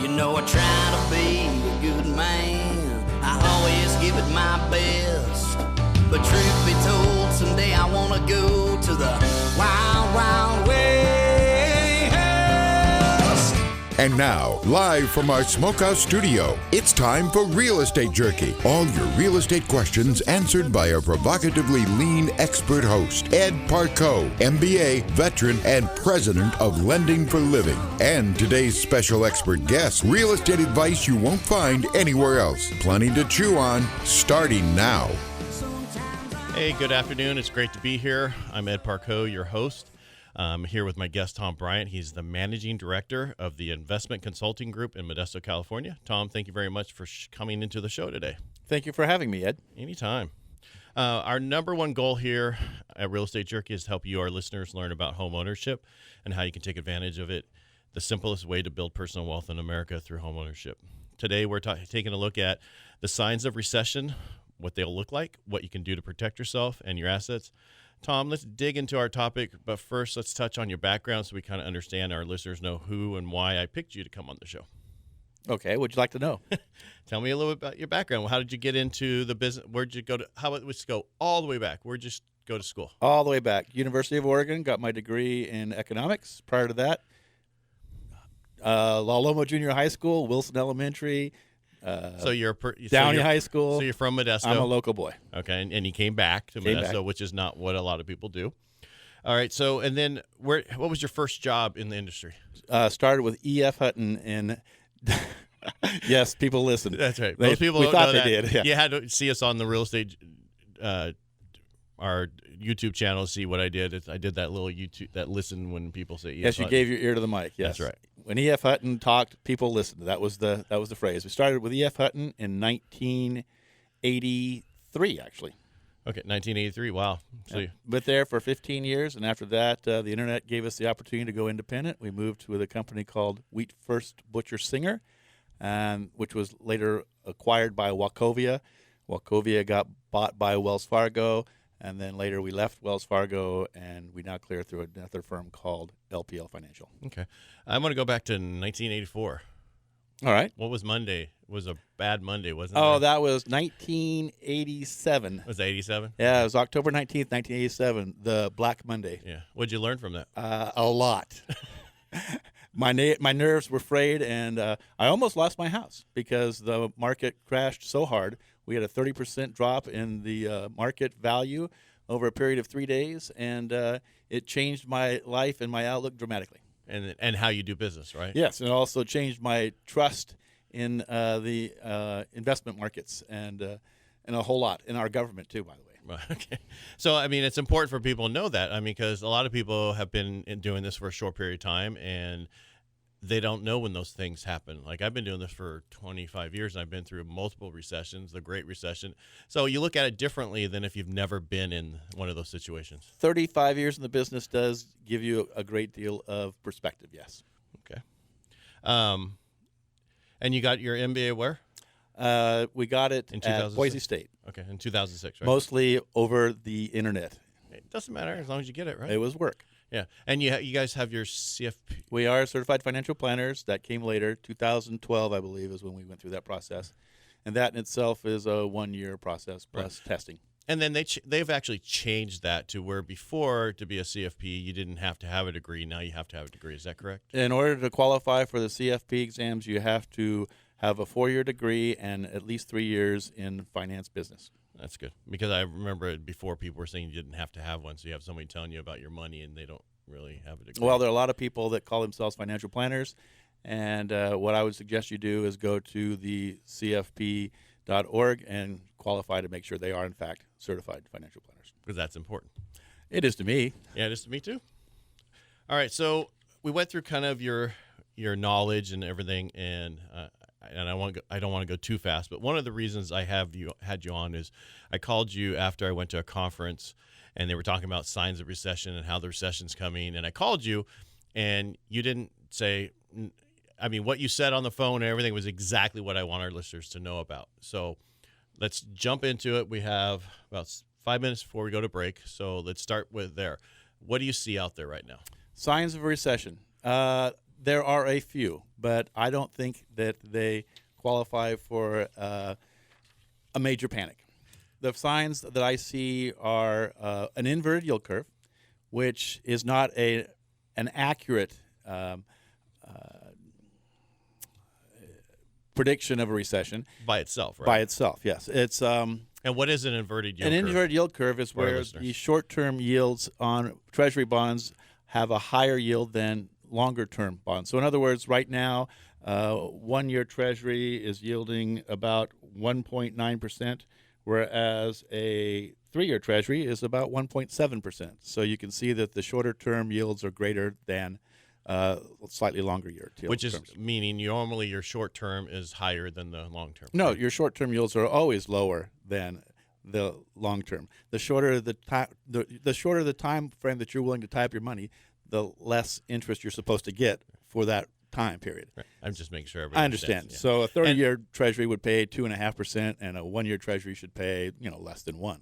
You know I try to be a good man, I always give it my best. But truth be told, someday I want to go to the wild, wild west. And now, live from our Smokehouse studio, it's time for Real Estate Jerky. All your real estate questions answered by a provocatively lean expert host, Ed Parcaut, MBA, veteran, and president of Lending for Living. And today's special expert guest, real estate advice you won't find anywhere else. Plenty to chew on, starting now. Hey, good afternoon. It's great to be here. I'm Ed Parcaut, your host. I'm here with my guest, Tom Bryant. He's the managing director of the investment consulting group in Modesto, California. Tom, thank you very much for coming into the show today. Thank you for having me, Ed. Anytime. Our number one goal here at Real Estate Jerky is to help you, our listeners, learn about home ownership and how you can take advantage of it. The simplest way to build personal wealth in America through home ownership. Today, we're taking a look at the signs of recession, what they'll look like, what you can do to protect yourself and your assets. Tom, let's dig into our topic, but first let's touch on your background so we kind of understand, our listeners know who and why I picked you to come on the show. Okay, what'd you like to know? Tell me a little bit about your background. How did you get into the business? Where'd you go to? Let's go all the way back. Where'd you go to school? All the way back. University of Oregon, got my degree in economics. Prior to that, La Loma Junior High School, Wilson Elementary, So you're Downey High School. So you're from Modesto. I'm a local boy. Okay, and you came back to Modesto, which is not what a lot of people do. All right, so and then what was your first job in the industry? Started with E.F. Hutton in. Yes, people listen. That's right. Most people we don't thought know they that. did. Yeah. You had to see us on the real estate, our YouTube channel. See what I did. I did that little YouTube that listen when people say E.F. Yes, you Hutton. gave your ear to the mic. Yes, That's right. When E.F. Hutton talked, people listened. That was the phrase. We started with E.F. Hutton in 1983, actually. Okay, 1983. Wow. So Yeah. Been there for 15 years, and after that, the internet gave us the opportunity to go independent. We moved with a company called Wheat First Butcher Singer, which was later acquired by Wachovia. Wachovia got bought by Wells Fargo, and then later we left Wells Fargo, and we now clear through another firm called LPL Financial. okay, I'm going to go back to 1984. All right. What was Monday? It was a bad Monday, wasn't it? Oh, that was 1987. Was that 87? Yeah, it was October 19th, 1987, the Black Monday. Yeah. What'd you learn from that? A lot. My nerves were frayed, and I almost lost my house because the market crashed so hard. We had a 30% drop in the market value over a period of 3 days, and it changed my life and my outlook dramatically. And how you do business, right? Yes, and it also changed my trust in the investment markets and a whole lot in our government too, by the way. Okay. So, I mean, it's important for people to know that. I mean, because a lot of people have been doing this for a short period of time, and they don't know when those things happen. Like, I've been doing this for 25 years, and I've been through multiple recessions, the Great Recession. So you look at it differently than if you've never been in one of those situations. 35 years in the business does give you a great deal of perspective, yes. Okay. And you got your MBA where? We got it In at 2006? Boise State. Okay, in 2006, right? Mostly over the internet. It doesn't matter as long as you get it, right? It was work. Yeah. And you guys have your CFP. We are certified financial planners. That came later. 2012, I believe, is when we went through that process. And that in itself is a 1-year process plus testing. And then they've actually changed that to where before, to be a CFP, you didn't have to have a degree. Now you have to have a degree. Is that correct? In order to qualify for the CFP exams, you have to have a 4-year degree and at least 3 years in finance business. That's good. Because I remember before people were saying you didn't have to have one, so you have somebody telling you about your money and they don't really have a degree. Well, there are a lot of people that call themselves financial planners, and what I would suggest you do is go to the CFP.org and qualify to make sure they are, in fact, certified financial planners. Because that's important. It is to me. Yeah, it is to me too. All right, so we went through kind of your knowledge and everything, and I don't want to go too fast, but one of the reasons I had you on is I called you after I went to a conference, and they were talking about signs of recession and how the recession's coming, and I called you, and you didn't say. I mean, what you said on the phone and everything was exactly what I want our listeners to know about. So let's jump into it. We have about 5 minutes before we go to break, so let's start with there. What do you see out there right now? Signs of a recession. There are a few, but I don't think that they qualify for a major panic. The signs that I see are an inverted yield curve, which is not an accurate prediction of a recession By itself, right? by itself. Yes, it's And what is an inverted yield an curve? inverted yield curve is for our where listeners? the short-term yields on Treasury bonds have a higher yield than longer-term bonds. So, in other words, right now, 1-year Treasury is yielding about 1.9%, whereas a 3-year Treasury is about 1.7%. So you can see that the shorter-term yields are greater than slightly longer year yields. Which is meaning normally your short term is higher than the long term. No, your short-term yields are always lower than the long-term. The shorter the time frame that you're willing to tie up your money, the less interest you're supposed to get for that time period. Right. I'm just making sure everybody I understand. understands, So a 30-year Treasury would pay 2.5%, and a 1-year Treasury should pay less than 1%.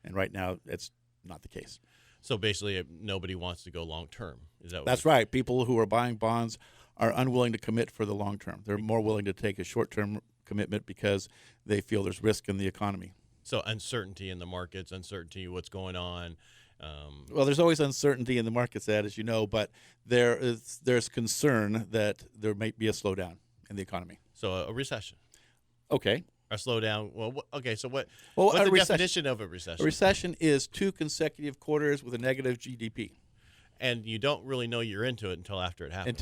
And right now, it's not the case. So basically, nobody wants to go long term. Is that what That's right. People who are buying bonds are unwilling to commit for the long term. They're more willing to take a short-term commitment because they feel there's risk in the economy. So uncertainty in the markets, uncertainty what's going on. Well, there's always uncertainty in the markets, Ed, as you know, but there's concern that there might be a slowdown in the economy. So a recession, Okay. a slowdown. Well, okay. So Well, what's a the recession- definition of a recession? A recession is 2 consecutive quarters with a negative GDP. And you don't really know you're into it until after it happens.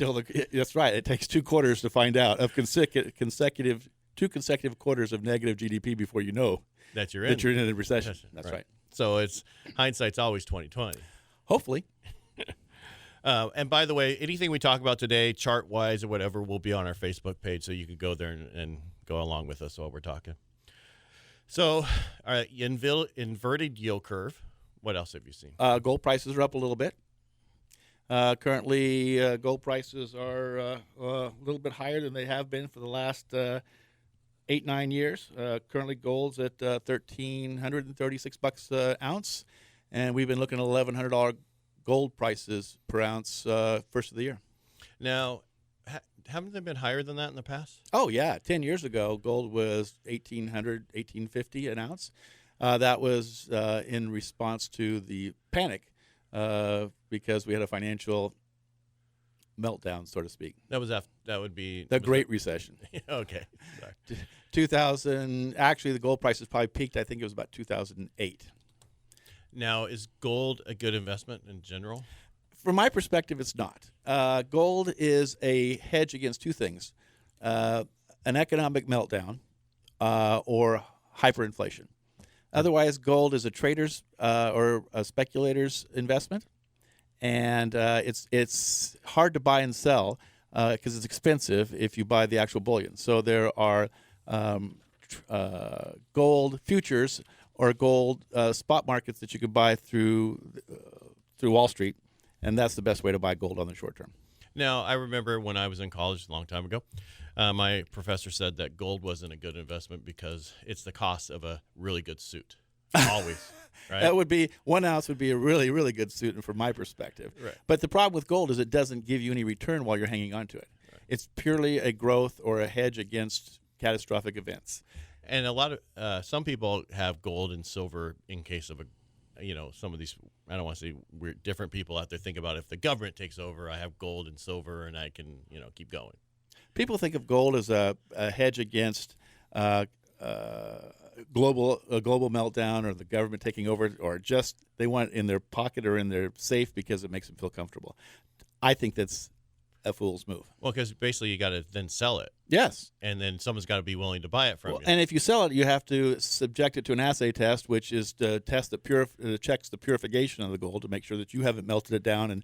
That's right. It takes 2 quarters to find out of consecutive 2 consecutive quarters of negative GDP before you know that you're that in. you're in a recession. That's right. So it's hindsight's always 20/20. Hopefully. And by the way, anything we talk about today, chart wise or whatever, will be on our Facebook page, so you can go there and go along with us while we're talking. So, all right, inverted yield curve. What else have you seen? Gold prices are up a little bit. Currently, gold prices are a little bit higher than they have been for the last 8-9 years. Currently, gold's at $1,336 an ounce, and we've been looking at $1,100 gold prices per ounce first of the year. Now, haven't they been higher than that in the past? Oh yeah, 10 years ago, gold was $1,800, $1,850 an ounce. That was in response to the panic because we had a financial meltdown, so to speak. That would be The Great Recession. Okay. Sorry. 2000. Actually, the gold prices probably peaked. I think it was about 2008. Now, is gold a good investment in general? From my perspective, it's not. Gold is a hedge against 2 things: an economic meltdown or hyperinflation. Otherwise, gold is a trader's or a speculator's investment, and it's hard to buy and sell because it's expensive if you buy the actual bullion. So there are gold futures or gold spot markets that you could buy through Wall Street, and that's the best way to buy gold on the short term. Now, I remember when I was in college a long time ago, my professor said that gold wasn't a good investment because it's the cost of a really good suit. Always. Right? That would be 1 ounce would be a really, really good suit from my perspective. Right. But the problem with gold is it doesn't give you any return while you're hanging on to it. Right. It's purely a growth or a hedge against catastrophic events. And a lot of some people have gold and silver in case of some of these. I don't want to say weird different people out there think about if the government takes over, I have gold and silver and I can keep going. People think of gold as a hedge against global meltdown or the government taking over, or just they want it in their pocket or in their safe because it makes them feel comfortable. I think that's a fool's move. Well, because basically you got to then sell it. Yes. And then someone's got to be willing to buy it from you. And if you sell it, you have to subject it to an assay test, which is to test checks the purification of the gold to make sure that you haven't melted it down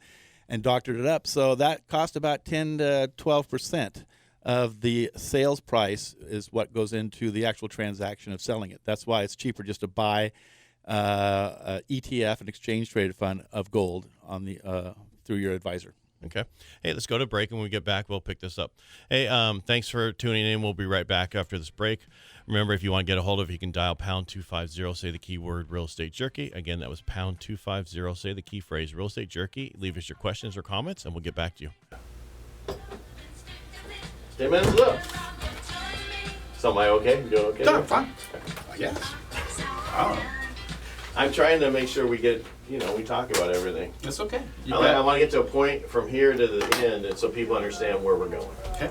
and doctored it up. So that cost about 10 to 12% of the sales price is what goes into the actual transaction of selling it. That's why it's cheaper just to buy a ETF, an exchange traded fund of gold on the through your advisor. Okay. Hey, let's go to break, and when we get back, we'll pick this up. Hey, thanks for tuning in. We'll be right back after this break. Remember, if you want to get a hold of it, you can dial #250, say the keyword Real Estate Jerky. Again, that was #250, say the key phrase Real Estate Jerky. Leave us your questions or comments, and we'll get back to you. 10 minutes is up. So am I okay? You doing okay? No, I'm fine. Yes. I don't know. I'm trying to make sure we get, we talk about everything. It's okay. You I bet. want to get to a point from here to the end, and so people understand where we're going. Okay.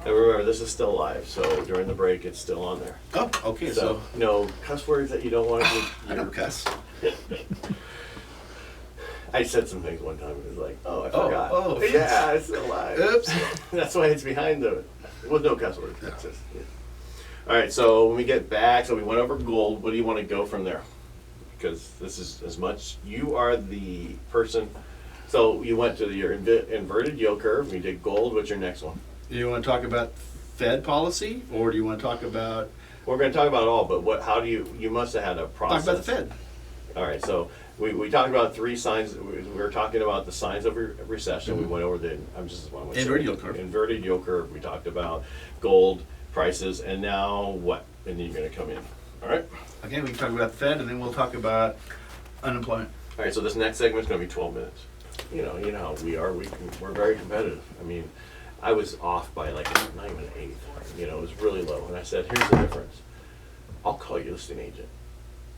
And remember, this is still live, so during the break, it's still on there. Oh, okay. So, no cuss words that you don't want to. I don't cuss. I said some things one time. It was like, I forgot. oh. Yeah, it's still live. Oops. That's why it's behind the. Well, no cuss words. Yeah. It's just, yeah. All right, so when we get back, so we went over gold. What do you want to go from there? Because this is as much. You are the person. So you went to your inverted yield curve. We did gold. What's your next one? You want to talk about Fed policy, or do you want to talk about? We're going to talk about it all, but what? How do you must have had a process. Talk about the Fed. All right, so we talked about 3 signs. We were talking about the signs of recession. We went over the Inverted yield curve. Inverted yield curve. We talked about gold prices, and now what? And then you're going to come in. All right. Okay, we can talk about the Fed, and then we'll talk about unemployment. All right. So this next segment is going to be 12 minutes. You know how we are. We're very competitive. I mean, I was off by like not even an eighth. It was really low, and I said, "Here's the difference. I'll call your listing agent.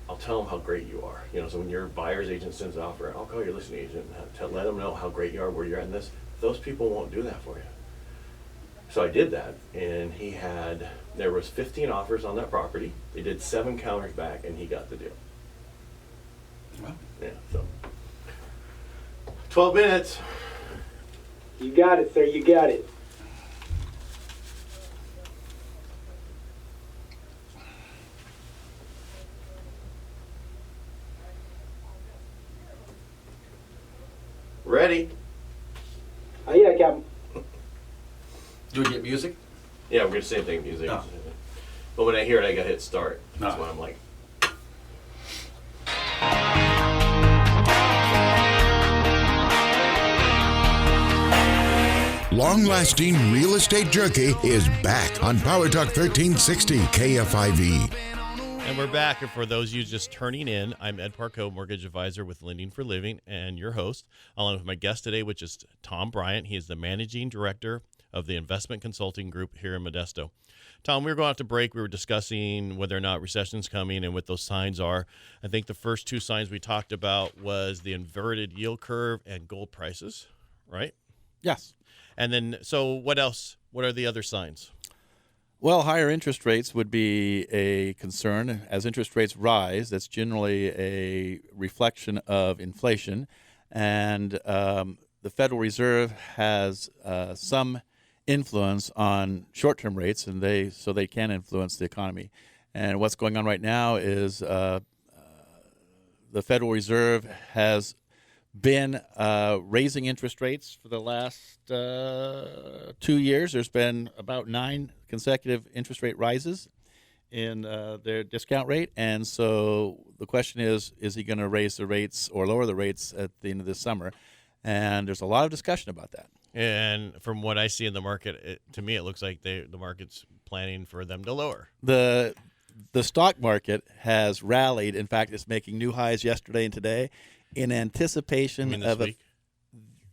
I'll tell them how great you are. So when your buyer's agent sends an offer, I'll call your listing agent and let them know how great you are, where you're at in this. Those people won't do that for you." So I did that, and there was 15 offers on that property. They did 7 counters back, and he got the deal. Wow. Yeah, so 12 minutes. You got it, sir. You got it. Ready? Oh, yeah, Captain. Do we get music? Yeah, we're gonna same thing, music. Oh. But when I hear it, I gotta hit start. That's Oh. when I'm like. Long-lasting Real Estate Jerky is back on Power Talk 1360 KFIV. And we're back. And for those of you just turning in, I'm Ed Parcaut, mortgage advisor with Lending for Living, and your host, along with my guest today, which is Tom Bryant. He is the managing director of the investment consulting group here in Modesto. Tom, we were going out to break. We were discussing whether or not recession's coming and what those signs are. I think the first 2 signs we talked about was the inverted yield curve and gold prices, right? Yes. And then, so what else? What are the other signs? Well, higher interest rates would be a concern. As interest rates rise, that's generally a reflection of inflation. And the Federal Reserve has some influence on short-term rates, and they can influence the economy. And what's going on right now is the Federal Reserve has been raising interest rates for the last 2 years. There's been about 9 consecutive interest rate rises in their discount rate. And so the question is he going to raise the rates or lower the rates at the end of this summer? And there's a lot of discussion about that. And from what I see in the market, to me, it looks like the market's planning for them to lower. The stock market has rallied. In fact, it's making new highs yesterday and today in anticipation of week?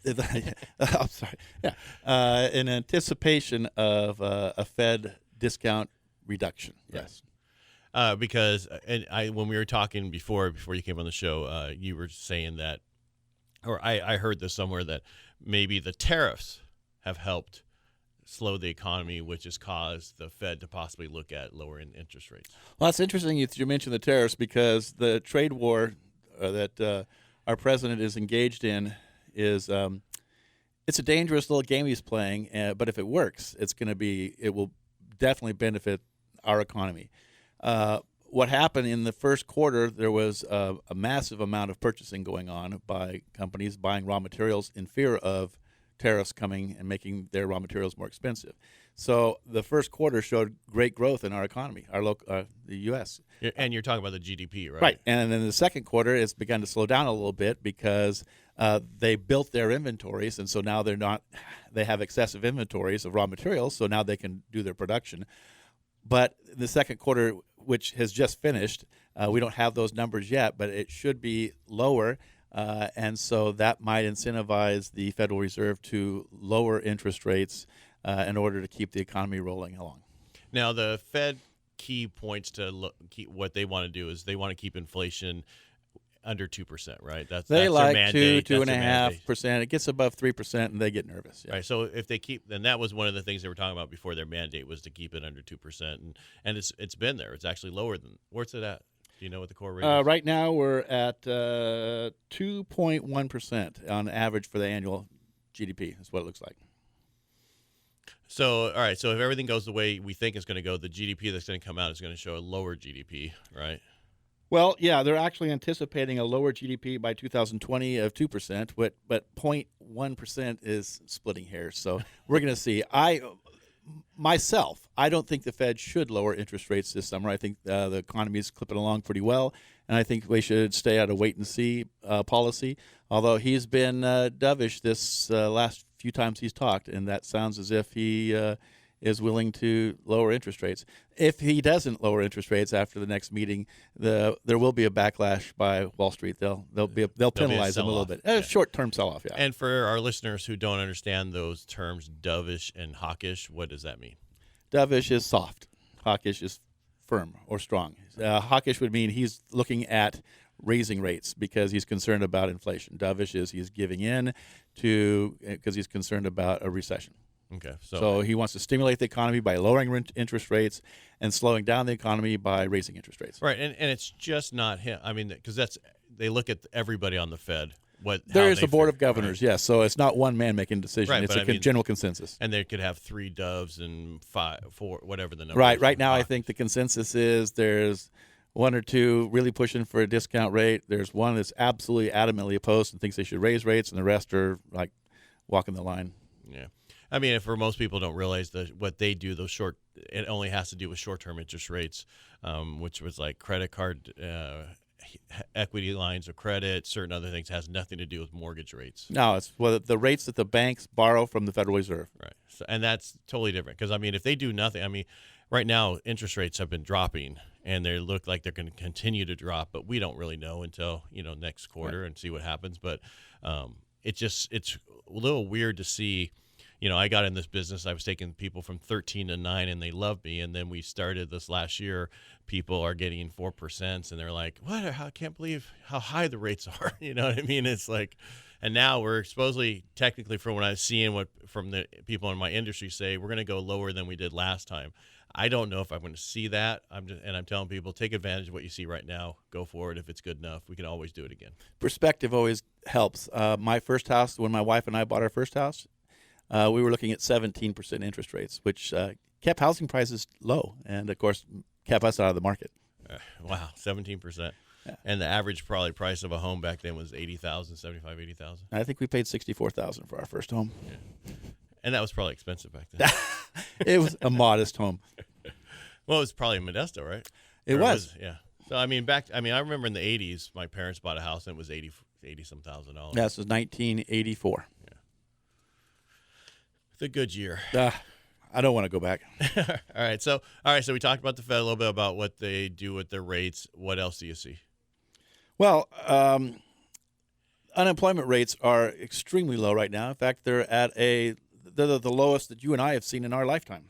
I'm sorry. Yeah, in anticipation of a Fed discount reduction. Yes. Because when we were talking before you came on the show, you were saying that, or I heard this somewhere, that maybe the tariffs have helped slow the economy, which has caused the Fed to possibly look at lowering interest rates. Well, it's interesting you mentioned the tariffs, because the trade war that our president is engaged in is it's a dangerous little game he's playing. But if it works, it will definitely benefit our economy. What happened in the first quarter, there was a massive amount of purchasing going on by companies buying raw materials in fear of tariffs coming and making their raw materials more expensive. So the first quarter showed great growth in our economy, the U.S. And you're talking about the GDP, right? Right. And then the second quarter, it's begun to slow down a little bit because they built their inventories, and so now they have excessive inventories of raw materials, so now they can do their production. But the second quarter, which has just finished, we don't have those numbers yet, but it should be lower. And so that might incentivize the Federal Reserve to lower interest rates in order to keep the economy rolling along. Now, the Fed key points to what they want to do is they want to keep inflation under 2%, right? That's They like their mandate. 2.5%. It gets above 3%, and they get nervous. Yeah. Right. So if they keep, then that was one of the things they were talking about before their mandate was to keep it under 2%, and it's been there. It's actually lower than where's it at? Do you know what the core rate is? Right now we're at 2.1% on average for the annual GDP. Is what it looks like. So, all right. So if everything goes the way we think it's going to go, the GDP that's going to come out is going to show a lower GDP, right? Well, yeah, they're actually anticipating a lower GDP by 2020 of 2%, but 0.1% is splitting hairs. So we're going to see. I don't think the Fed should lower interest rates this summer. I think the economy is clipping along pretty well, and I think we should stay out of wait-and-see policy, although he's been dovish this last few times he's talked, and that sounds as if he is willing to lower interest rates. If he doesn't lower interest rates after the next meeting, there will be a backlash by Wall Street. They'll penalize him a little bit. A short-term sell-off, yeah. And for our listeners who don't understand those terms, dovish and hawkish, what does that mean? Dovish is soft. Hawkish is firm or strong. Hawkish would mean he's looking at raising rates because he's concerned about inflation. Dovish is he's giving in because he's concerned about a recession. Okay. So he wants to stimulate the economy by lowering interest rates and slowing down the economy by raising interest rates. Right, and it's just not him. I mean, because they look at everybody on the Fed. There is a board of governors, yes. So it's not one man making a decision. Right, it's a general consensus. And they could have 3 doves and 4, whatever the number is. Right now I think the consensus is there's 1 or 2 really pushing for a discount rate. There's one that's absolutely adamantly opposed and thinks they should raise rates, and the rest are like walking the line. Yeah. I mean, for most people don't realize what they do, it only has to do with short-term interest rates, which was like credit card, equity lines of credit, certain other things. It has nothing to do with mortgage rates. No, it's the rates that the banks borrow from the Federal Reserve. Right. So, and that's totally different because, I mean, if they do nothing, I mean, right now interest rates have been dropping and they look like they're going to continue to drop, but we don't really know until, next quarter and see what happens. But it's a little weird to see. I got in this business. I was taking people from 13 to 9, and they loved me. And then we started this last year. People are getting 4%, and they're like, "What? I can't believe how high the rates are." You know what I mean? It's like, and now we're supposedly, technically, from what I'm seeing, from the people in my industry say, we're going to go lower than we did last time. I don't know if I'm going to see that. I'm telling people, take advantage of what you see right now. Go for it. If it's good enough, we can always do it again. Perspective always helps. My first house, when my wife and I bought our first house, we were looking at 17% interest rates, which kept housing prices low and, of course, kept us out of the market. Wow, 17%. Yeah. And the average probably price of a home back then was $80,000. I think we paid $64,000 for our first home. Yeah. And that was probably expensive back then. It was a modest home. Well, it was probably in Modesto, right? It was. Yeah. So, I remember in the 80s, my parents bought a house and it was $80-some thousand. Yeah, this was 1984. A good year. I don't want to go back. All right. So we talked about the Fed a little bit about what they do with their rates. What else do you see? Well, unemployment rates are extremely low right now. In fact, they're the lowest that you and I have seen in our lifetime.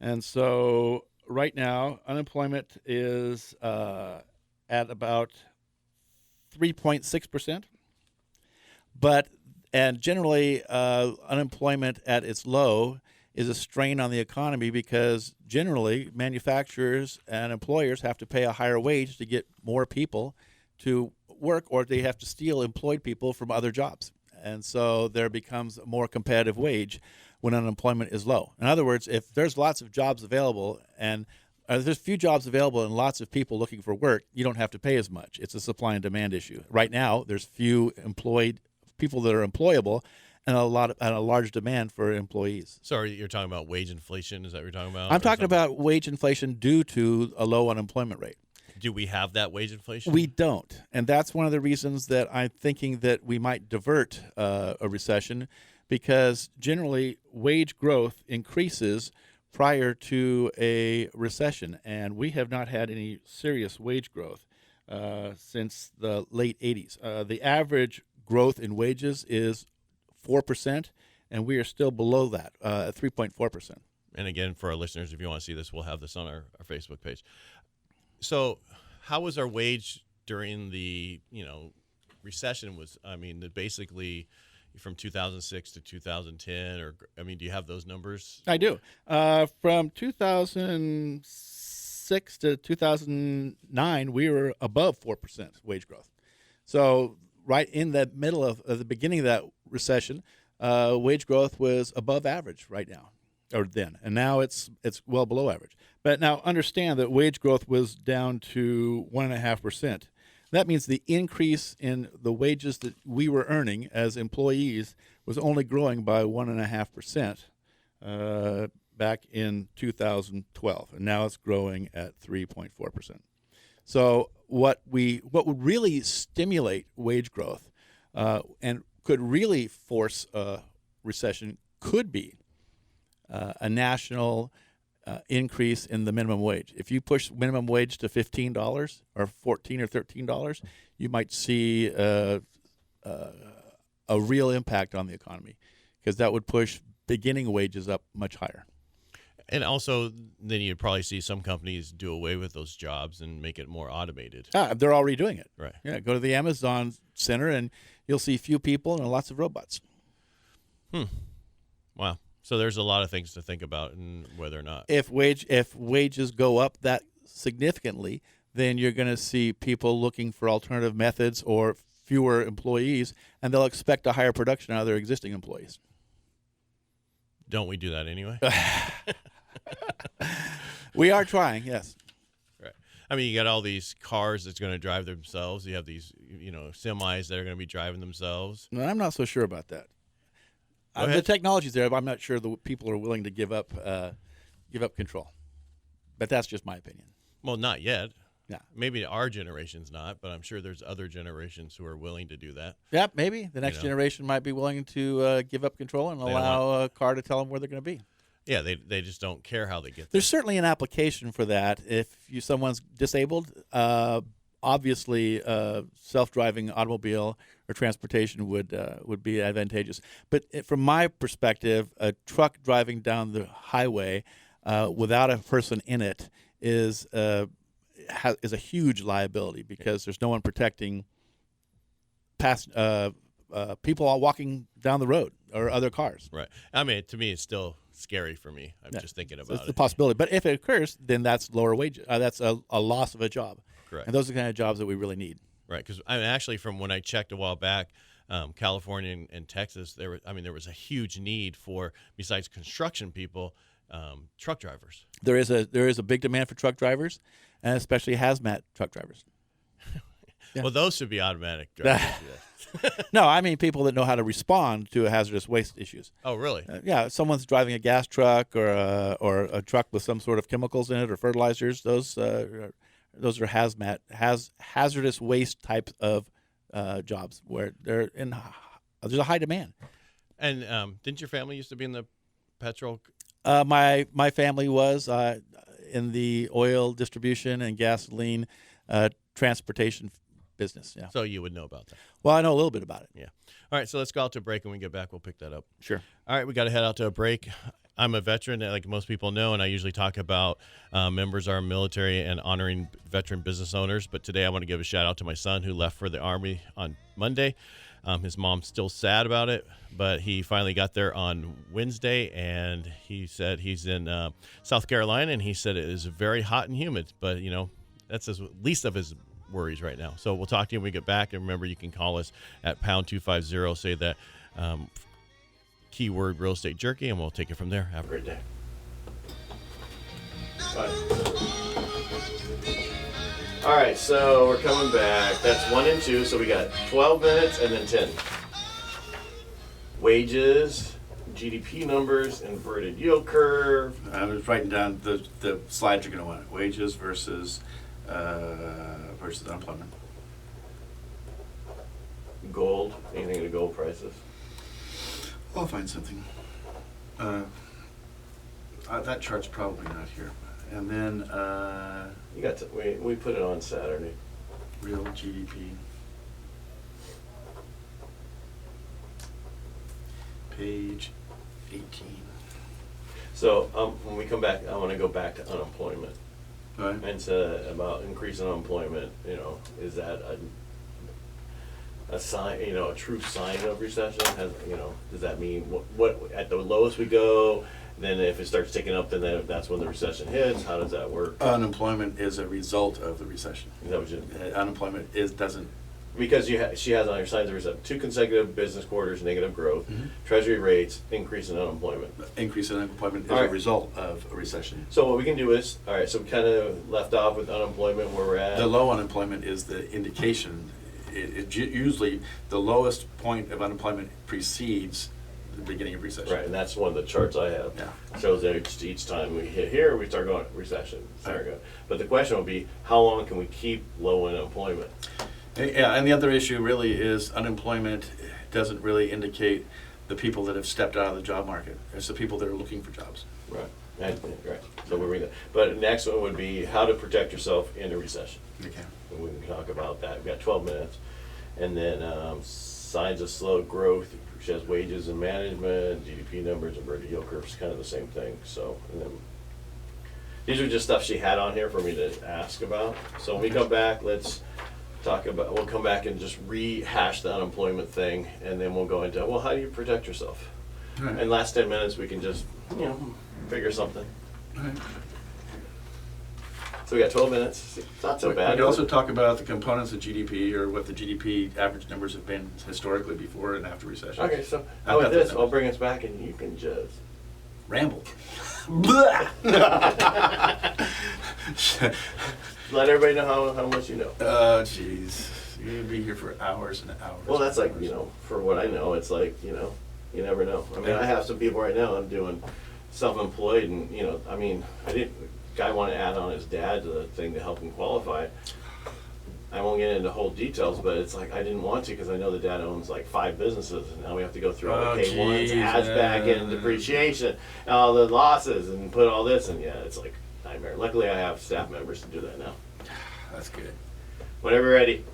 And so right now, unemployment is at about 3.6%. And generally, unemployment at its low is a strain on the economy because generally manufacturers and employers have to pay a higher wage to get more people to work, or they have to steal employed people from other jobs. And so there becomes a more competitive wage when unemployment is low. In other words, if there's lots of jobs available and there's few jobs available and lots of people looking for work, you don't have to pay as much. It's a supply and demand issue. Right now, there's few employed people that are employable and a large demand for employees. So you're talking about wage inflation? Is that what you're talking about? I'm talking about wage inflation due to a low unemployment rate. Do we have that wage inflation? We don't. And that's one of the reasons that I'm thinking that we might divert a recession, because generally wage growth increases prior to a recession, and we have not had any serious wage growth. since the late 80s. The average growth in wages is 4%, and we are still below that at 3.4%. And again, for our listeners, if you want to see this, we'll have this on our Facebook page. So how was our wage during the, recession? Basically from 2006 to 2010, or, do you have those numbers? I do. From 2006 to 2009, we were above 4% wage growth. So right in the middle of the beginning of that recession, wage growth was above average right now, or then, and now it's well below average. But now understand that wage growth was down to 1.5%. That means the increase in the wages that we were earning as employees was only growing by 1.5% back in 2012, and now it's growing at 3.4%. So what would really stimulate wage growth and could really force a recession could be a national increase in the minimum wage. If you push minimum wage to $15 or $14 or $13, you might see a real impact on the economy, because that would push beginning wages up much higher. And also, then you'd probably see some companies do away with those jobs and make it more automated. They're already doing it. Right. Yeah, go to the Amazon Center and you'll see few people and lots of robots. Wow. So there's a lot of things to think about, and whether or not if wages go up that significantly, then you're going to see people looking for alternative methods or fewer employees, and they'll expect a higher production out of their existing employees. Don't we do that anyway? We are trying, yes. Right. You got all these cars that's going to drive themselves. You have these, semis that are going to be driving themselves. No, I'm not so sure about that. The technology's there, but I'm not sure the people are willing to give up control. But that's just my opinion. Well, not yet. Yeah. Maybe our generation's not, but I'm sure there's other generations who are willing to do that. Yeah, maybe. The next generation might be willing to give up control and allow a car to tell them where they're going to be. Yeah, they just don't care how they get there. There's certainly an application for that. If someone's disabled, obviously self-driving automobile or transportation would be advantageous. But from my perspective, a truck driving down the highway without a person in it is a huge liability, because there's no one protecting past people all walking down the road or other cars. Right. To me, it's still scary for me. I'm just thinking about it. It's a possibility. But if it occurs, then that's lower wages. That's a loss of a job. Correct. And those are the kind of jobs that we really need. Right. Because actually, from when I checked a while back, California and Texas, there was a huge need for, besides construction people, truck drivers. There is a big demand for truck drivers, and especially hazmat truck drivers. Yeah. Well, those should be automatic drivers. No, people that know how to respond to hazardous waste issues. Oh, really? Yeah, if someone's driving a gas truck or a truck with some sort of chemicals in it or fertilizers. Those are hazardous waste types of jobs where there's a high demand. And didn't your family used to be in the petrol? My family was in the oil distribution and gasoline transportation business. Yeah. So you would know about that. Well, I know a little bit about it. Yeah. All right. So let's go out to a break, and when we get back, we'll pick that up. Sure. All right. We got to head out to a break. I'm a veteran, like most people know, and I usually talk about members of our military and honoring veteran business owners. But today I want to give a shout out to my son, who left for the Army on Monday. His mom's still sad about it, but he finally got there on Wednesday, and he said he's in South Carolina, and he said it is very hot and humid. But, that's his least of his worries right now. So we'll talk to you when we get back. And remember, you can call us at pound 250, say that keyword Real Estate Jerky, and we'll take it from there. Have a great day. Bye. All right, so we're coming back. That's 1 and 2, so we got 12 minutes and then 10. Wages, GDP numbers, inverted yield curve. I was writing down the slides you're going to want. Wages versus unemployment. Gold, anything to gold prices. I'll find something. That chart's probably not here. And then You got to, we put it on Saturday. Real GDP. Page 18. So when we come back, I want to go back to unemployment. All right. And to about increasing unemployment, is that a sign, a true sign of recession? Does that mean what at the lowest we go? Then if it starts ticking up, then that's when the recession hits. How does that work? Unemployment is a result of the recession. Is that what you? Unemployment doesn't. Because she has on her signs of recession 2 consecutive business quarters negative growth, Mm-hmm. Treasury rates, increase in unemployment. Increase in unemployment is All a right. result of a recession. So what we can do is, all right. So we kind of left off with unemployment where we're at. The low unemployment is the indication. Usually the lowest point of unemployment precedes the beginning of recession. Right, and that's one of the charts I have. Yeah. Shows that each time we hit here, we start going recession. But the question will be, how long can we keep low unemployment? Yeah, and the other issue really is unemployment doesn't really indicate the people that have stepped out of the job market. It's the people that are looking for jobs. Right. Right. So we're reading that. But next one would be how to protect yourself in a recession. Okay. And we can talk about that. We've got 12 minutes. And then signs of slow growth, which has wages and management, GDP numbers, inverted yield curves, kind of the same thing. So, and then these are just stuff she had on here for me to ask about. So when we come back, we'll come back and just rehash the unemployment thing, and then we'll go into, well, how do you protect yourself? Right. And last 10 minutes, we can just, figure something. Right. So we got 12 minutes. It's not so bad. We could also talk about the components of GDP or what the GDP average numbers have been historically before and after recession. Okay, so I've how got about those this? I'll numbers. bring us back, and you can just Ramble. let everybody know how much you know. Oh, jeez. You'd be here for hours and hours. Well, that's and like, hours. for what I know, it's like, you never know. I mean, I have some people right now, I'm doing self-employed, and, guy wanted to add on his dad to the thing to help him qualify. I won't get into whole details, but it's like I didn't want to because I know the dad owns like 5 businesses, and now we have to go through all the K1s, geez, adds back in depreciation, all the losses, and put all this, and it's like a nightmare. Luckily, I have staff members to do that now. That's good. Whenever you're ready.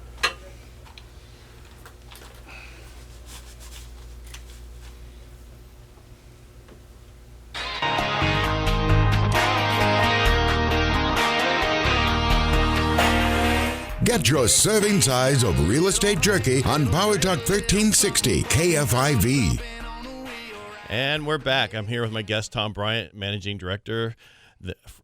Get your serving size of Real Estate Jerky on Power Talk 1360 KFIV. And we're back. I'm here with my guest, Tom Bryant, Managing Director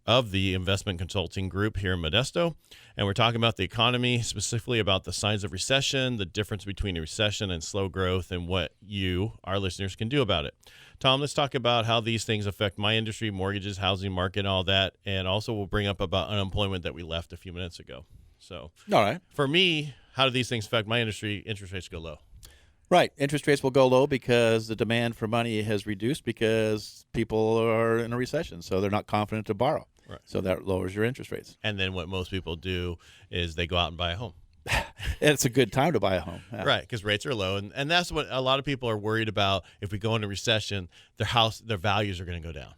of the Investment Consulting Group here in Modesto. And we're talking about the economy, specifically about the signs of recession, the difference between a recession and slow growth, and what you, our listeners, can do about it. Tom, let's talk about how these things affect my industry, mortgages, housing market, all that. And also we'll bring up about unemployment that we left a few minutes ago. So All right. for me, how do these things affect my industry? Interest rates go low. Right. Interest rates will go low because the demand for money has reduced because people are in a recession, so they're not confident to borrow. Right. So that lowers your interest rates. And then what most people do is they go out and buy a home. And it's a good time to buy a home. Yeah. Right, because rates are low, and that's what a lot of people are worried about. If we go into recession, their values are going to go down.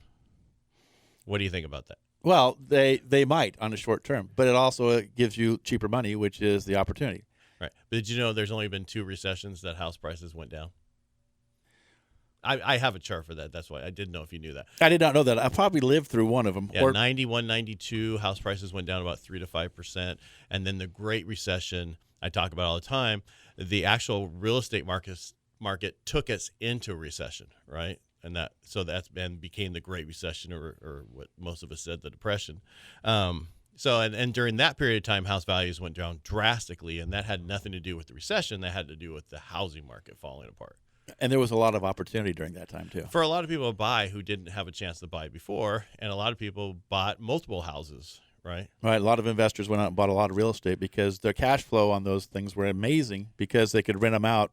What do you think about that? Well, they might on the short term, but it also gives you cheaper money, which is the opportunity. Right, but did you know there's only been 2 recessions that house prices went down? I have a chart for that. That's why I didn't know if you knew that. I did not know that. I probably lived through one of them. Yeah, 91, 92, house prices went down about 3 to 5%. And then the Great Recession, I talk about all the time, the actual real estate market took us into a recession, right? And became the Great Recession, or what most of us said, the Depression. And during that period of time, house values went down drastically, and that had nothing to do with the recession. That had to do with the housing market falling apart. And there was a lot of opportunity during that time, too. For a lot of people to buy who didn't have a chance to buy before, and a lot of people bought multiple houses, right? Right. A lot of investors went out and bought a lot of real estate because their cash flow on those things were amazing because they could rent them out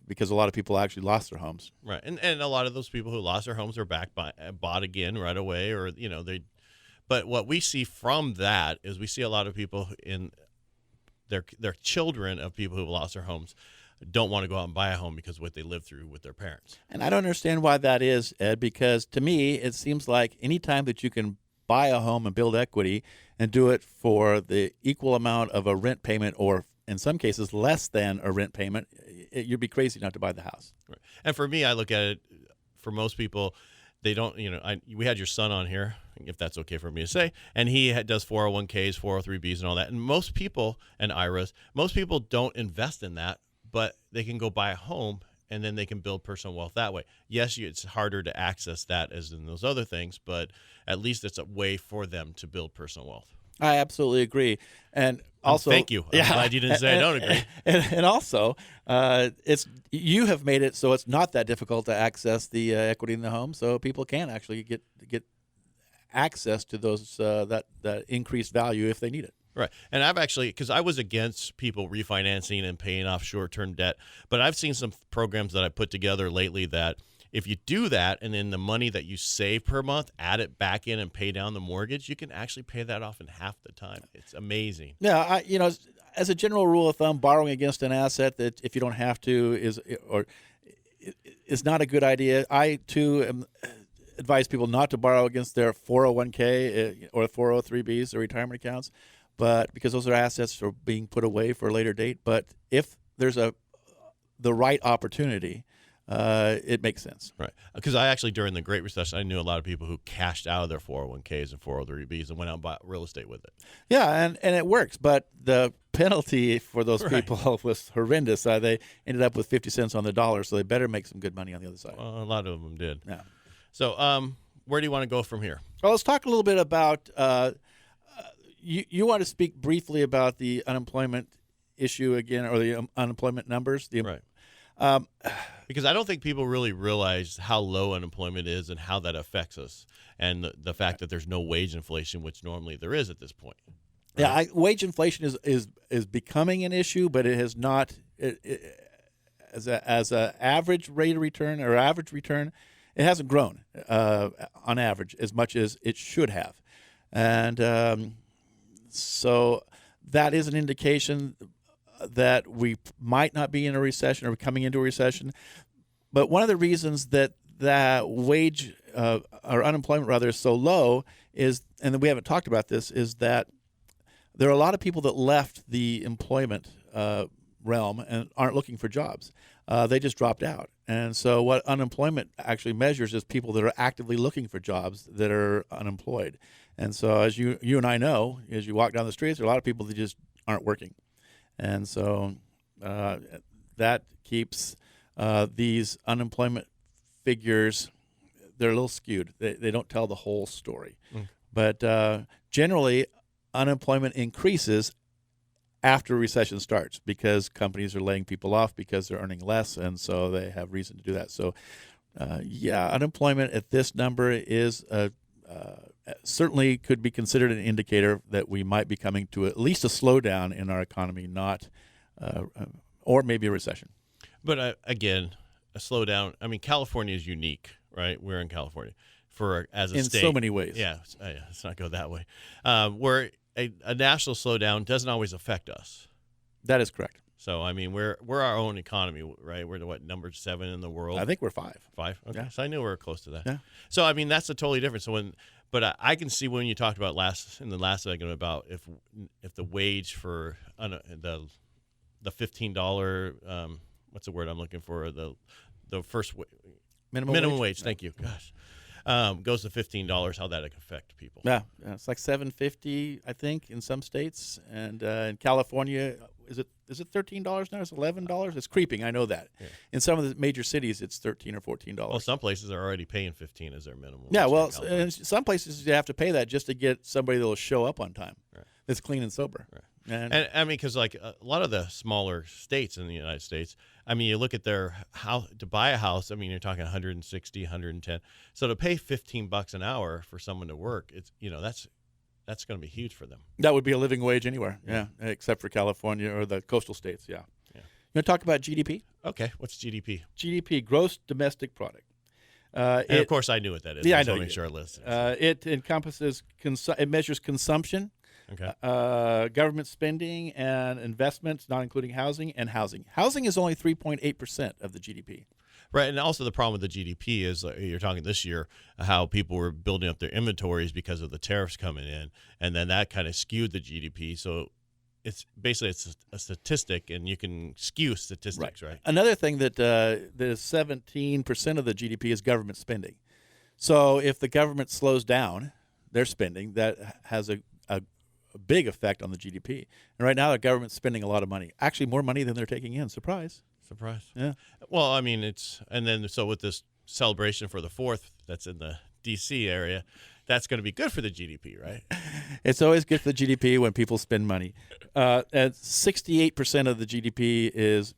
because a lot of people actually lost their homes. Right. And a lot of those people who lost their homes are bought again right away, or, but what we see from that is we see a lot of people in their children of people who have lost their homes don't want to go out and buy a home because of what they lived through with their parents. And I don't understand why that is, Ed, because to me, it seems like any time that you can buy a home and build equity and do it for the equal amount of a rent payment, or in some cases less than a rent payment, you'd be crazy not to buy the house. Right. And for me, I look at it, for most people, they don't, we had your son on here, if that's okay for me to say, and he does 401ks, 403bs and all that. And most people, and IRAs, most people don't invest in that, but they can go buy a home and then they can build personal wealth that way. Yes, it's harder to access that as in those other things, but at least it's a way for them to build personal wealth. I absolutely agree. And also, thank you. I'm glad you didn't say I don't agree. And also, you have made it so it's not that difficult to access the equity in the home, so people can actually get access to those that increased value if they need it. Right. And I've actually, because I was against people refinancing and paying off short-term debt, but I've seen some programs that I put together lately that if you do that and then the money that you save per month, add it back in and pay down the mortgage, you can actually pay that off in half the time. It's amazing. Yeah, as a general rule of thumb, borrowing against an asset that if you don't have to is not a good idea. I, too, advise people not to borrow against their 401k or 403bs or retirement accounts, but because those are assets that are being put away for a later date. But if there's the right opportunity, it makes sense. Right. Because I actually, during the Great Recession, I knew a lot of people who cashed out of their 401ks and 403bs and went out and bought real estate with it. Yeah, and it works. But the penalty for those people was horrendous. They ended up with 50 cents on the dollar, so they better make some good money on the other side. Well, a lot of them did. Yeah. So where do you want to go from here? Well, let's talk a little bit about you want to speak briefly about the unemployment issue again, or the unemployment numbers. Right. Because I don't think people really realize how low unemployment is and how that affects us, and the fact that there's no wage inflation, which normally there is at this point. Right? Yeah, wage inflation is becoming an issue, but it has not as a average rate of return or average return. It hasn't grown on average as much as it should have, and so that is an indication that we might not be in a recession or coming into a recession. But one of the reasons that wage or unemployment rather is so low is, and we haven't talked about this, is that there are a lot of people that left the employment realm and aren't looking for jobs. They just dropped out. And so what unemployment actually measures is people that are actively looking for jobs that are unemployed. And so as you and I know, as you walk down the streets, there are a lot of people that just aren't working. And so that keeps these unemployment figures, they're a little skewed. They don't tell the whole story. But generally, unemployment increases after a recession starts because companies are laying people off because they're earning less, and so they have reason to do that. So, unemployment at this number is certainly could be considered an indicator that we might be coming to at least a slowdown in our economy, not or maybe a recession. But again, a slowdown. I mean, California is unique, right? We're in California as a state in so many ways. Yeah, let's not go that way. Where a national slowdown doesn't always affect us. That is correct. So I mean, we're our own economy, right? We're number 7 in the world. I think we're 5. 5. Okay, yeah. So I knew we were close to that. Yeah. So I mean, that's a totally different. So but I can see when you talked about in the last segment about if the wage for the $15 what's the word I'm looking for, the first minimum wage. Thank you. Gosh. Goes to $15, how that can affect people. Yeah, it's like $7.50, I think, in some states, and in California, is it $13 now? Is it $11? It's creeping. I know that. Yeah. In some of the major cities, it's $13 or $14. Well, some places are already paying $15 as their minimum. Yeah, well, in some places you have to pay that just to get somebody that will show up on time. Right. That's clean and sober. Right. And I mean, because like a lot of the smaller states in the United States, I mean, you look at their house to buy a house. I mean, you're talking 160, 110. So to pay $15 an hour for someone to work, it's that's going to be huge for them. That would be a living wage anywhere. Yeah, except for California or the coastal states. Yeah. You want to talk about GDP? Okay. What's GDP? GDP, gross domestic product. And of course, I knew what that is. Yeah, I know. Make sure I listen. It encompasses it measures consumption. Okay. Government spending and investments, not including housing, and housing. Housing is only 3.8% of the GDP. Right, and also the problem with the GDP is you're talking this year how people were building up their inventories because of the tariffs coming in, and then that kind of skewed the GDP. So it's basically a statistic, and you can skew statistics, right? Another thing that the 17% of the GDP is government spending. So if the government slows down their spending, that has a big effect on the GDP. And right now, the government's spending a lot of money, actually more money than they're taking in. Surprise. Yeah. Well, I mean, so with this celebration for the 4th that's in the D.C. area, that's going to be good for the GDP, right? It's always good for the GDP when people spend money. And 68% of the GDP is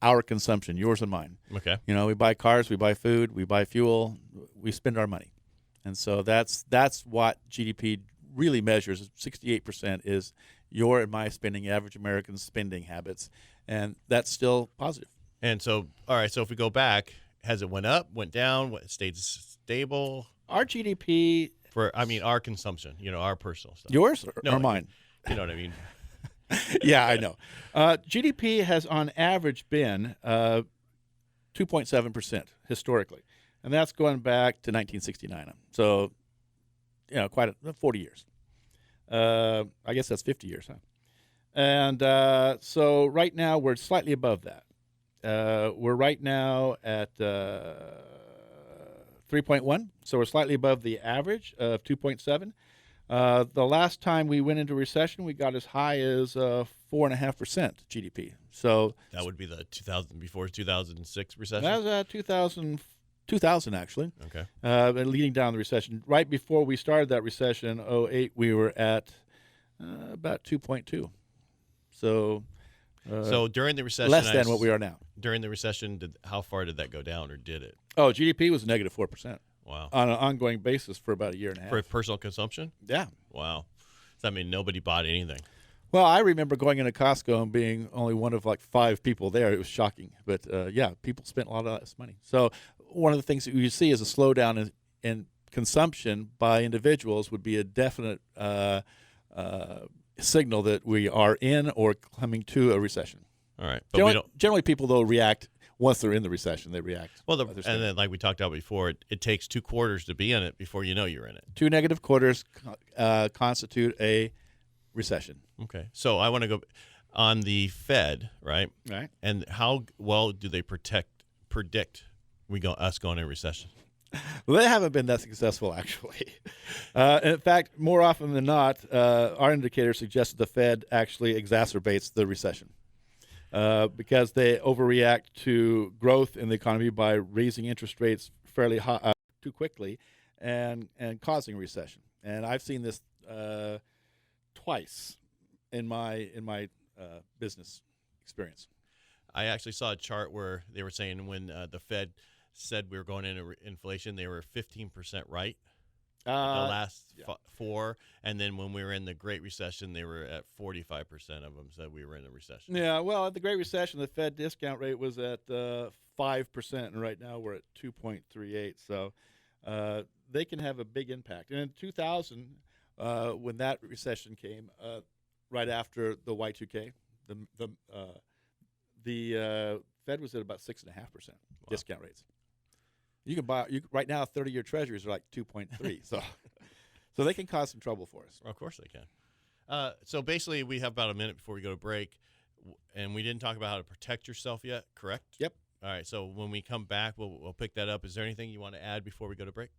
our consumption, yours and mine. Okay. You know, we buy cars, we buy food, we buy fuel, we spend our money. And so that's what GDP really measures. 68% is your and my spending, average American spending habits. And that's still positive. And so, all right, so if we go back, has it went up, went down, stayed stable? Our GDP... our consumption, our personal stuff. Yours or mine? You know what I mean? Yeah, I know. GDP has on average been 2.7% historically. And that's going back to 1969. So, quite 40 years. I guess that's 50 years, huh? And so right now we're slightly above that. We're right now at 3.1, so we're slightly above the average of 2.7. The last time we went into recession, we got as high as 4.5% GDP. So that would be the 2006 recession. That was 2000 actually. Okay. Leading down the recession. Right before we started that recession, 2008, we were at about 2.2. So during the recession, less than what we are now. During the recession, how far did that go down, or did it? Oh, GDP was negative 4%. Wow. On an ongoing basis for about a year and a half. For personal consumption? Yeah. Wow. Does that mean nobody bought anything? Well, I remember going into Costco and being only one of like 5 people there. It was shocking. But, people spent a lot of less money. So one of the things that you see is a slowdown in consumption by individuals would be a definite signal that we are in or coming to a recession. All right. But generally people, though, react once they're in the recession. They react. Well, and then like we talked about before, it takes 2 quarters to be in it before you know you're in it. 2 negative quarters constitute a recession. Okay. So I want to go on the Fed, right? Right. And how well do they predict us going into recession? Well, they haven't been that successful, actually. In fact, more often than not, our indicator suggests that the Fed actually exacerbates the recession because they overreact to growth in the economy by raising interest rates fairly high, too quickly and causing recession. And I've seen this twice in my business experience. I actually saw a chart where they were saying when the Fed said we were going into inflation, they were 15% right. The last 4, and then when we were in the Great Recession, they were at 45% of them said we were in a recession. Yeah, well, at the Great Recession, the Fed discount rate was at 5%, and right now we're at 2.38. So they can have a big impact. And in 2000, when that recession came, right after the Y2K, the Fed was at about 6.5% discount rates. You can buy right now. 30-year Treasuries are like 2.3, so they can cause some trouble for us. Of course they can. So basically, we have about a minute before we go to break, and we didn't talk about how to protect yourself yet. Correct? Yep. All right. So when we come back, we'll pick that up. Is there anything you want to add before we go to break?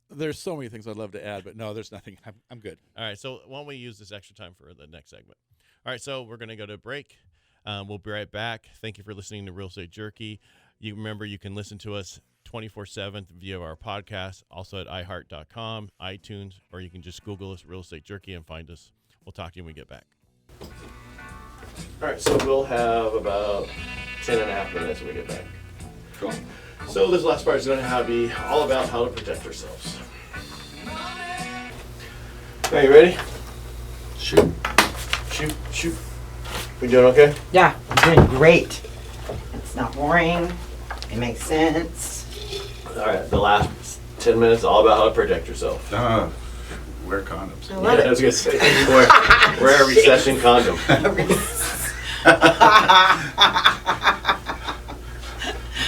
There's so many things I'd love to add, but no, there's nothing. I'm good. All right. So why don't we use this extra time for the next segment? All right. So we're going to go to break. We'll be right back. Thank you for listening to Real Estate Jerky. You remember you can listen to us 24/7 via our podcast, also at iHeart.com, iTunes, or you can just Google us, Real Estate Jerky, and find us. We'll talk to you when we get back. All right, so we'll have about 10.5 minutes when we get back. Cool. So this last part is going to be all about how to protect ourselves. Are you ready? Shoot. We doing okay? Yeah, I'm doing great. It's not boring. It makes sense. All right, the last 10 minutes all about how to protect yourself. Wear condoms. I love it. I was going to say, wear a recession condom.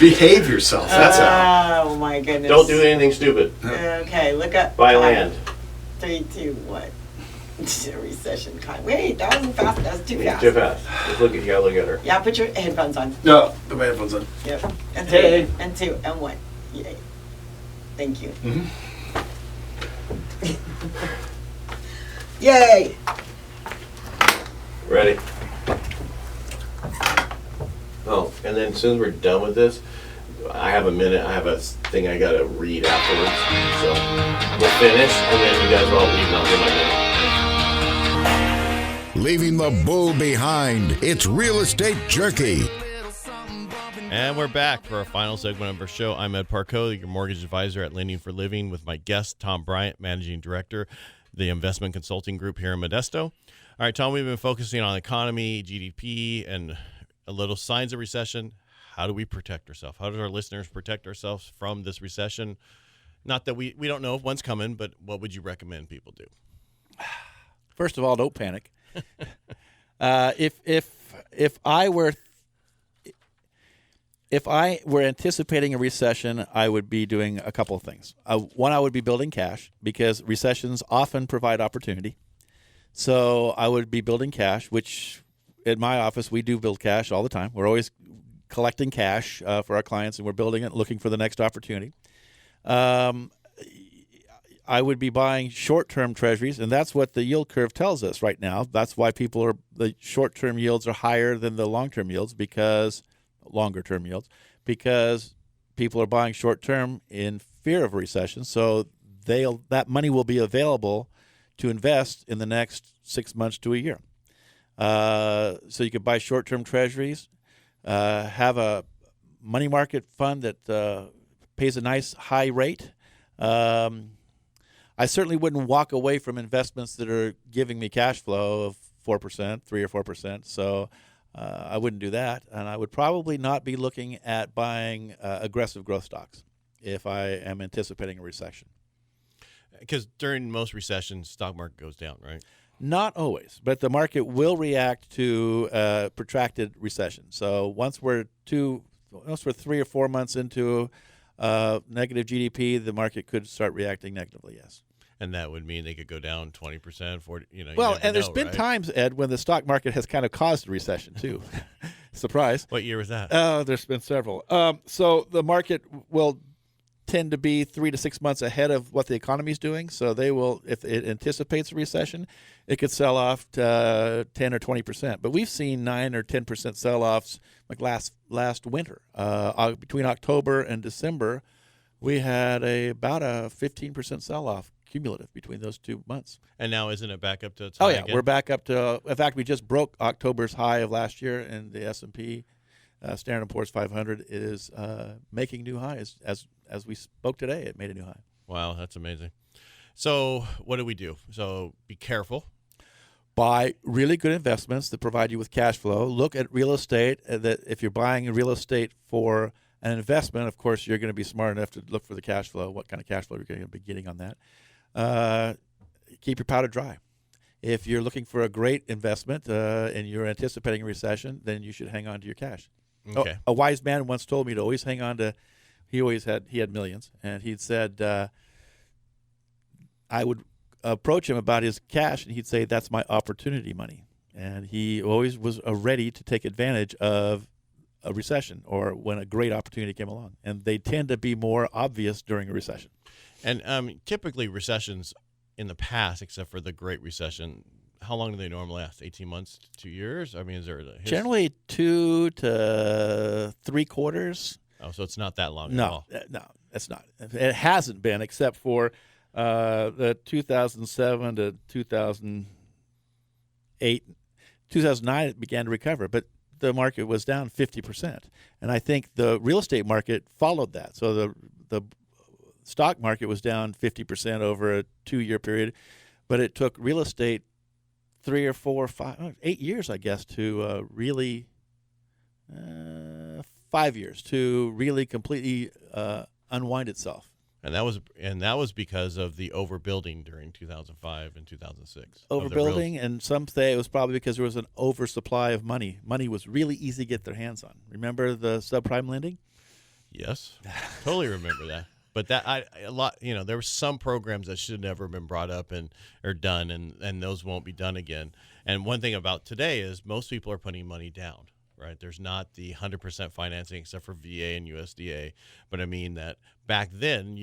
Behave yourself. That's how. Oh my goodness. Don't do anything stupid. Okay, look up. Buy land. 3, 2, 1. Recession kind. Wait, that wasn't fast. That was too fast. Too fast. Just look at, you gotta look at her. Yeah, put your headphones on. No, the headphones on. Yep. And Hey. 3, and 2, and 1. Yay. Thank you. Yay. Ready? Oh, and then as soon as we're done with this, I have a minute. I have a thing I gotta read afterwards. So we'll finish, and then you guys will all leave, and I'll do my minute. Leaving the bull behind, it's Real Estate Jerky. And we're back for our final segment of our show. I'm Ed Parcaut, your mortgage advisor at Lending for Living, with my guest, Tom Bryant, managing director, the investment consulting group here in Modesto. All right, Tom, we've been focusing on economy, GDP, and a little signs of recession. How do we protect ourselves? How do our listeners protect ourselves from this recession? Not that we don't know if one's coming, but what would you recommend people do? First of all, don't panic. If I were anticipating a recession, I would be doing a couple of things. One, I would be building cash, because recessions often provide opportunity. So I would be building cash, which at my office we do build cash all the time. We're always collecting cash for our clients, and we're building it, looking for the next opportunity. I would be buying short-term treasuries, and that's what the yield curve tells us right now. That's why the short-term yields are higher than the long-term yields, longer-term yields, because people are buying short-term in fear of a recession. So that money will be available to invest in the next 6 months to a year. So you could buy short-term treasuries, have a money market fund that pays a nice high rate. I certainly wouldn't walk away from investments that are giving me cash flow of 4%, 3 or 4%. So I wouldn't do that. And I would probably not be looking at buying aggressive growth stocks if I am anticipating a recession. Because during most recessions, stock market goes down, right? Not always, but the market will react to a protracted recession. So once we're 3 or 4 months into negative GDP, the market could start reacting negatively, yes. And that would mean they could go down 20%, 40%, Well, you and there's know, been right? times, Ed, when the stock market has kind of caused a recession, too. Surprise. What year was that? There's been several. So the market will tend to be 3 to 6 months ahead of what the economy is doing. So they will, if it anticipates a recession, it could sell off to 10 or 20%. But we've seen 9 or 10% sell-offs like last winter. Between October and December, we had about a 15% sell-off cumulative between those 2 months. And now isn't it back up to its Oh, high yeah. again? We're back up to, in fact, we just broke October's high of last year, and the S&P Standard & Poor's 500 is making new highs. As we spoke today, it made a new high. Wow, that's amazing. So what do we do? So be careful. Buy really good investments that provide you with cash flow. Look at real estate. That if you're buying real estate for an investment, of course, you're going to be smart enough to look for the cash flow, what kind of cash flow you're going to be getting on that. Keep your powder dry. If you're looking for a great investment and you're anticipating a recession, then you should hang on to your cash. Okay. A wise man once told me to always hang on to. He had millions, and he'd said I would approach him about his cash, and he'd say, "That's my opportunity money." And he always was ready to take advantage of a recession or when a great opportunity came along. And they tend to be more obvious during a recession. And typically recessions in the past, except for the Great Recession, how long do they normally last? 18 months to 2 years? I mean, is there Generally 2 to 3 quarters. Oh, so it's not that long at all. No, it's not. It hasn't been, except for the 2007 to 2008. 2009, it began to recover, but the market was down 50%. And I think the real estate market followed that. So the stock market was down 50% over a 2-year period, but it took real estate 3 or 4 or 5, 8 years, I guess, to really 5 years to really completely unwind itself. And that was because of the overbuilding during 2005 and 2006. Overbuilding, and some say it was probably because there was an oversupply of money. Money was really easy to get their hands on. Remember the subprime lending? Yes, totally remember that. But there were some programs that should have never been brought up or done, and those won't be done again. And one thing about today is most people are putting money down, right? There's not the 100% financing except for VA and USDA. But I mean that back then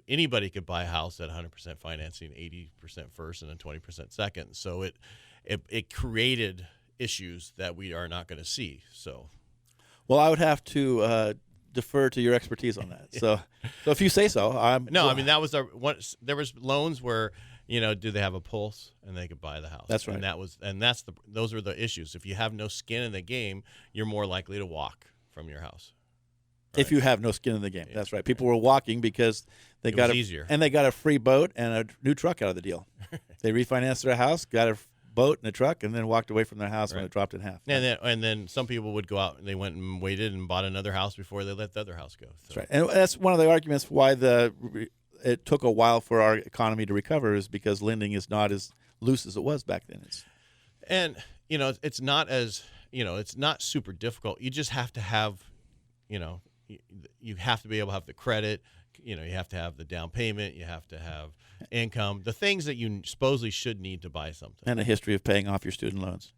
anybody could buy a house at 100% financing, 80% first and then 20% second. So it created issues that we are not going to see. So, well, I would have to defer to your expertise on that. So if you say so, I mean that was there was loans where do they have a pulse and they could buy the house. That's right. And those are the issues. If you have no skin in the game, you're more likely to walk from your house. Right? If you have no skin in the game, that's right. People were walking because they got a free boat and a new truck out of the deal. They refinanced their house, got a boat and a truck, and then walked away from their house when it dropped in half. And then some people would go out and they went and waited and bought another house before they let the other house go. So. That's right. And that's one of the arguments why it took a while for our economy to recover, is because lending is not as loose as it was back then. It's not it's not super difficult. You just have to have, you have to be able to have the credit. You have to have the down payment. You have to have income, the things that you supposedly should need to buy something, and a history of paying off your student loans.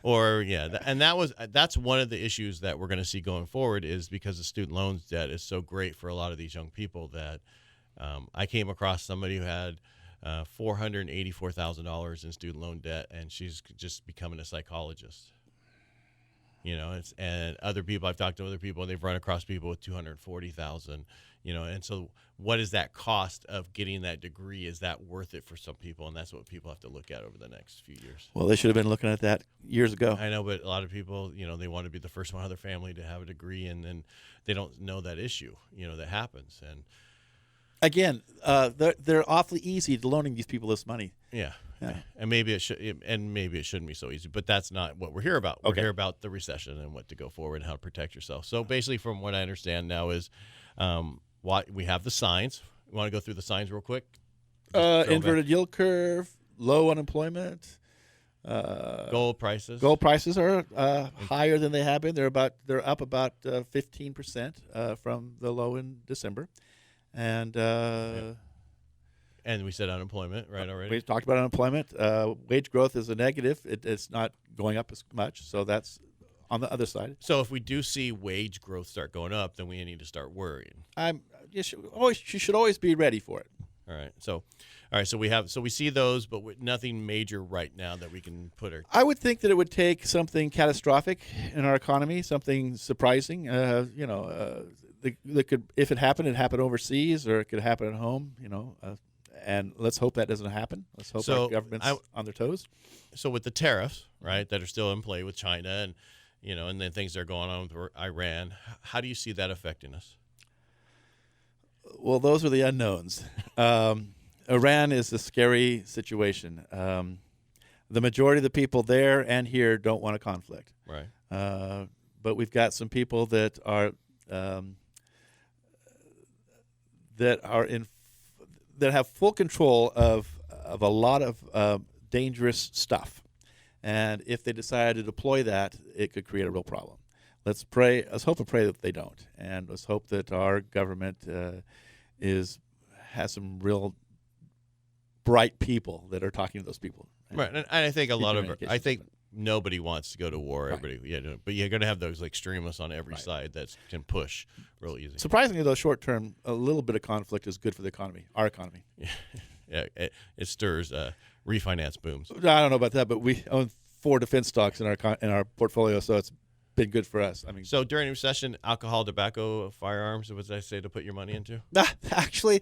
That's one of the issues that we're going to see going forward, is because the student loans debt is so great for a lot of these young people that I came across somebody who had $484,000 in student loan debt, and she's just becoming a psychologist. And other people, I've talked to other people, and they've run across people with $240,000. And so what is that cost of getting that degree? Is that worth it for some people? And that's what people have to look at over the next few years. Well, they should have been looking at that years ago. I know, but a lot of people, they want to be the first one in their family to have a degree, and then they don't know that issue, that happens. And again, they're awfully easy to loaning these people this money. Yeah. And maybe it shouldn't be so easy, but that's not what we're here about. We're here about the recession and what to go forward and how to protect yourself. So basically, from what I understand now is, we have the signs. You want to go through the signs real quick? Inverted yield curve, low unemployment. Gold prices. Gold prices are higher than they have been. They're up about 15% from the low in December, and we said unemployment, right, already? We talked about unemployment. Wage growth is a negative. It's not going up as much, so that's on the other side. So if we do see wage growth start going up, then we need to start worrying. You should always be ready for it. All right. So we see those, but nothing major right now that we can put our. I would think that it would take something catastrophic in our economy, something surprising. That could, if it happened overseas, or it could happen at home. And let's hope that doesn't happen. Let's hope our government's on their toes. So with the tariffs, right, that are still in play with China, and and then things that are going on with Iran, how do you see that affecting us? Well, those are the unknowns. Iran is a scary situation. The majority of the people there and here don't want a conflict. Right. But we've got some people that have full control of a lot of dangerous stuff, and if they decide to deploy that, it could create a real problem. Let's pray. Let's hope and pray that they don't, and let's hope that our government has some real bright people that are talking to those people. Right, and I think I think nobody wants to go to war. Right. Everybody, but you're going to have those extremists on every side that can push real easy. Surprisingly, though, short term, a little bit of conflict is good for the economy, our economy. Yeah, it stirs refinance booms. I don't know about that, but we own 4 defense stocks in our portfolio, so it's been good for us. I mean, so during a recession, alcohol, tobacco, firearms, what did I say to put your money into? Actually,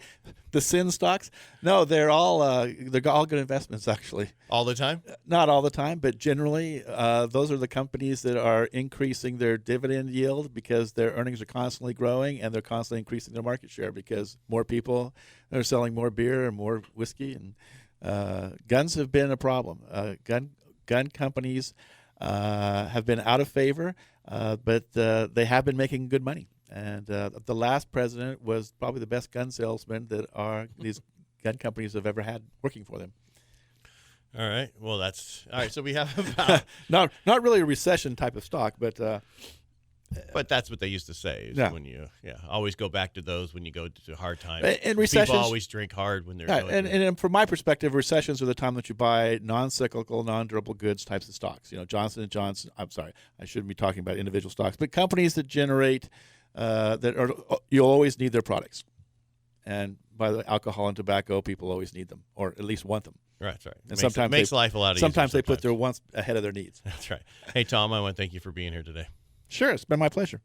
the sin stocks, no, they're all good investments. Actually, all the time? Not all the time, but generally, those are the companies that are increasing their dividend yield because their earnings are constantly growing, and they're constantly increasing their market share because more people are selling more beer and more whiskey, and guns have been a problem. Gun companies have been out of favor, but they have been making good money. And the last president was probably the best gun salesman that these gun companies have ever had working for them. All right. Well, that's all right. So we have about not really a recession type of stock, but But that's what they used to say. Is Yeah. when you always go back to those when you go to hard times. And recessions, people always drink hard when they're going through. and from my perspective, recessions are the time that you buy non-cyclical, non-durable goods types of stocks. Johnson & Johnson. I'm sorry, I shouldn't be talking about individual stocks, but companies that generate you'll always need their products. And by the way, alcohol and tobacco, people always need them, or at least want them. Right, that's right. And sometimes makes life a lot easier. Sometimes they put their wants ahead of their needs. That's right. Hey, Tom, I want to thank you for being here today. Sure, it's been my pleasure.